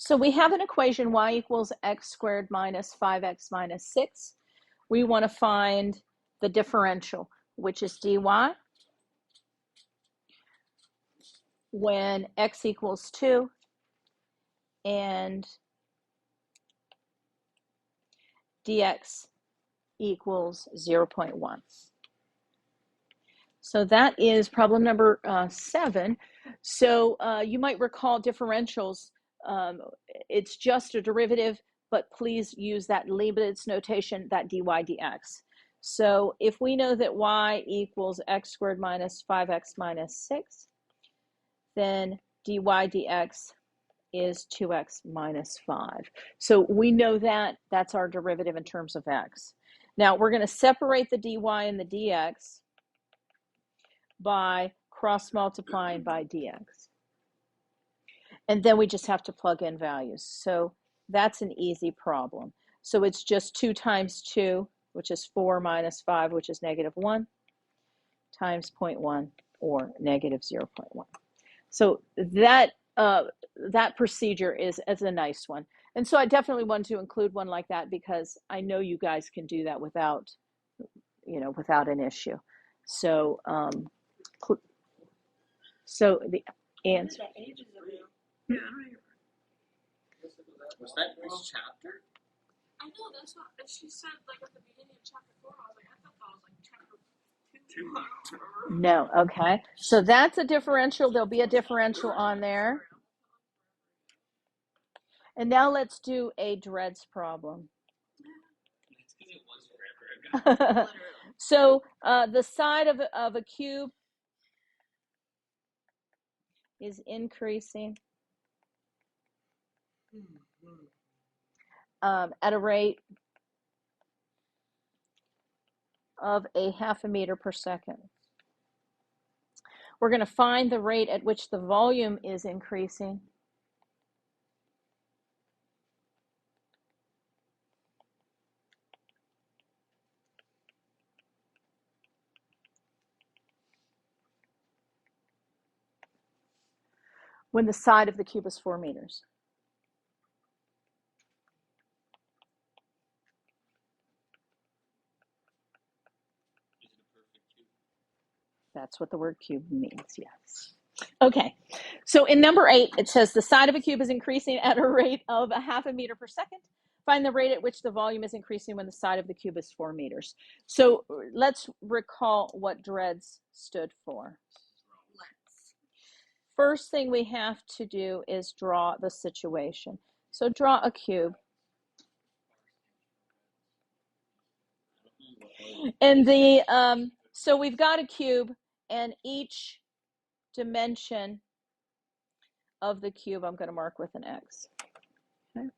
So we have an equation, y equals x squared minus 5x minus 6. We want to find the differential, which is dy, when x equals 2 and dx equals 0.1. So that is problem number 7. So you might recall differentials. It's just a derivative, but please use that Leibniz notation, that dy dx. So if we know that y equals x squared minus 5x minus 6, then dy dx is 2x minus 5. So we know that that's our derivative in terms of x. Now we're going to separate the dy and the dx by cross multiplying by dx. And then we just have to plug in values. So that's an easy problem. So it's just 2 times 2, which is 4 minus 5, which is negative 1, times 0.1 or negative 0.1. So that procedure is a nice one. And so I definitely want to include one like that because I know you guys can do that without, without an issue. So, so the answer. Was that this chapter? I know, that's what she said, like at the beginning of chapter 4. I was like, I thought that was like chapter 2. No, okay. So that's a differential. There'll be a differential on there. And now let's do a DREDS problem. So the side of a cube is increasing at a rate of a half a meter per second. We're going to find the rate at which the volume is increasing. When the side of the cube is 4 meters. That's what the word cube means, yes. Okay, so in number 8, it says the side of a cube is increasing at a rate of a half a meter per second. Find the rate at which the volume is increasing when the side of the cube is 4 meters. So let's recall what DREDS stood for. First thing we have to do is draw the situation. So draw a cube. And so we've got a cube, and each dimension of the cube I'm going to mark with an X. Okay?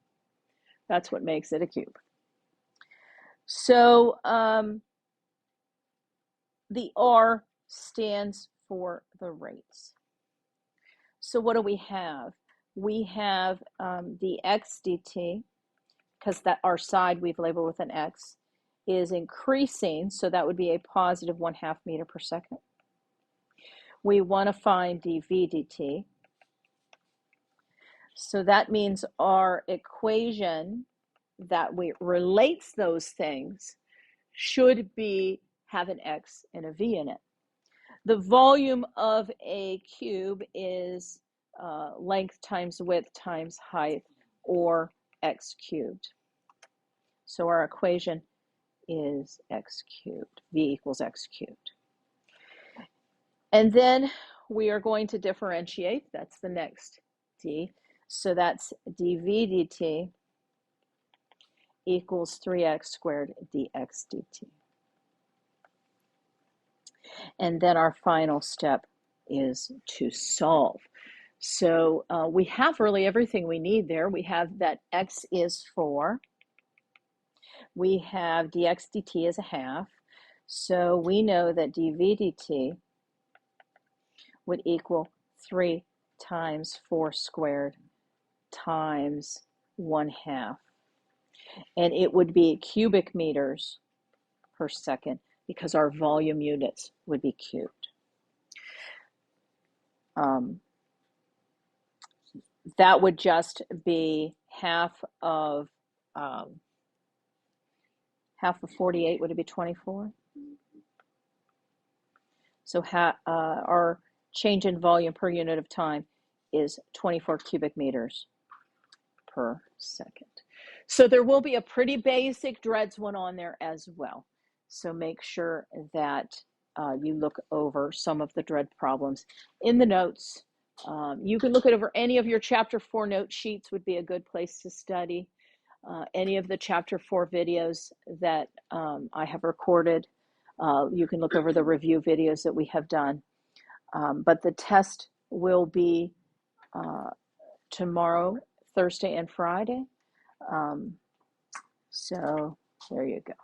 That's what makes it a cube. So the R stands for the rates. So what do we have? We have the x dt, because that our side we've labeled with an X, is increasing, so that would be a positive 1/2 meter per second. We want to find dv dt. So that means our equation that relates those things should have an X and a V in it. The volume of a cube is length times width times height, or x cubed. So our equation is x cubed, v equals x cubed. And then we are going to differentiate, that's the next d. So that's dv dt equals 3x squared dx dt. And then our final step is to solve. So we have really everything we need there. We have that x is 4. We have dx dt is a half. So we know that dv dt would equal 3 times 4 squared times 1/2. And it would be cubic meters per second, because our volume units would be cubed. that would just be half of 48. Would it be 24? So our change in volume per unit of time is 24 cubic meters per second. So there will be a pretty basic DREDS one on there as well. So make sure that you look over some of the DRED problems in the notes. You can look over any of your chapter 4 note sheets would be a good place to study. Any of the chapter 4 videos that I have recorded. You can look over the review videos that we have done. But the test will be tomorrow, Thursday, and Friday. So there you go.